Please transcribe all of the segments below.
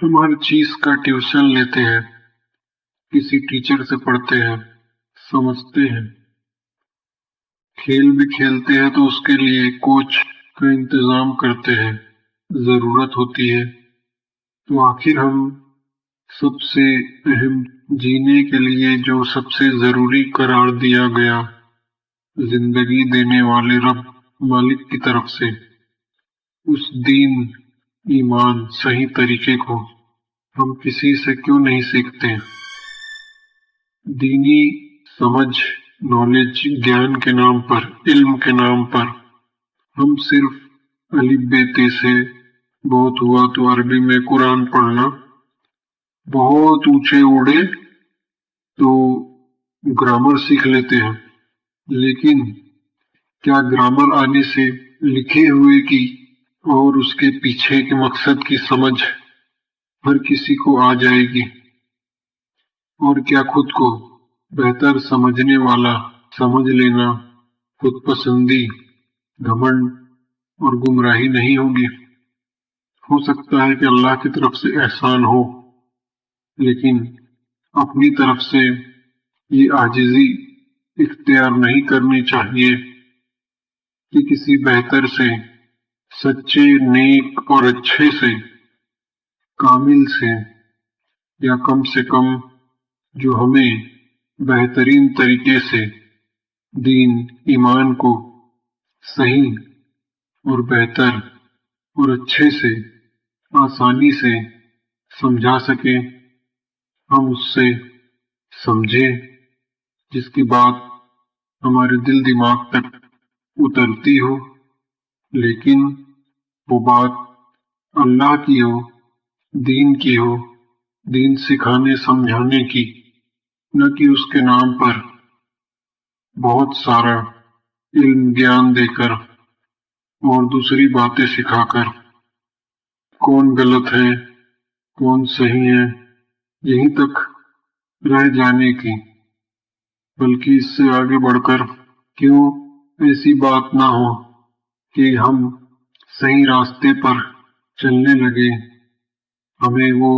ہم ہر چیز کا ٹیوشن لیتے ہیں، کسی ٹیچر سے پڑھتے ہیں، سمجھتے ہیں، کھیل بھی کھیلتے ہیں تو اس کے لیے کوچ کا انتظام کرتے ہیں، ضرورت ہوتی ہے۔ تو آخر ہم سب سے اہم جینے کے لیے جو سب سے ضروری قرار دیا گیا زندگی دینے والے رب مالک کی طرف سے، اس دین ایمان صحیح طریقے کو ہم کسی سے کیوں نہیں سیکھتے؟ دینی سمجھ، نالج، گیان کے نام پر، علم کے نام پر ہم صرف الف ب ت سے بہت ہوا تو عربی میں قرآن پڑھنا، بہت اونچے اڑے تو گرامر سیکھ لیتے ہیں، لیکن کیا گرامر آنے سے لکھے ہوئے کی اور اس کے پیچھے کے مقصد کی سمجھ ہر کسی کو آ جائے گی؟ اور کیا خود کو بہتر سمجھنے والا سمجھ لینا خود پسندی، گھمنڈ اور گمراہی نہیں ہوگی؟ ہو سکتا ہے کہ اللہ کی طرف سے احسان ہو، لیکن اپنی طرف سے یہ عاجزی اختیار نہیں کرنی چاہیے کہ کسی بہتر سے، سچے، نیک اور اچھے سے، کامل سے، یا کم سے کم جو ہمیں بہترین طریقے سے دین ایمان کو صحیح اور بہتر اور اچھے سے، آسانی سے سمجھا سکے، ہم اس سے سمجھیں، جس کی بات ہمارے دل دماغ تک اترتی ہو، لیکن وہ بات اللہ کی ہو، دین کی ہو، دین سکھانے سمجھانے کی، نہ کہ اس کے نام پر بہت سارا علم گیان دے کر اور دوسری باتیں سکھا کر کون غلط ہے کون صحیح ہے یہیں تک رہ جانے کی، بلکہ اس سے آگے بڑھ کر کیوں ایسی بات نہ ہو کہ ہم صحیح راستے پر چلنے لگے، ہمیں وہ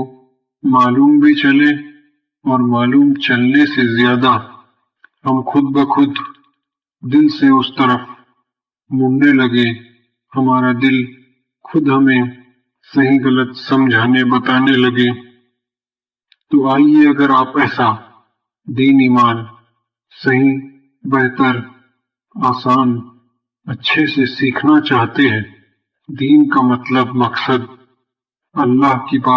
معلوم بھی چلے اور معلوم چلنے سے زیادہ ہم خود بخود دل سے اس طرف مڑنے لگے، ہمارا دل خود ہمیں صحیح غلط سمجھانے بتانے لگے۔ تو آئیے، اگر آپ ایسا دین ایمان صحیح، بہتر، آسان، اچھے سے سیکھنا چاہتے ہیں، دین کا مطلب، مقصد، اللہ کی بات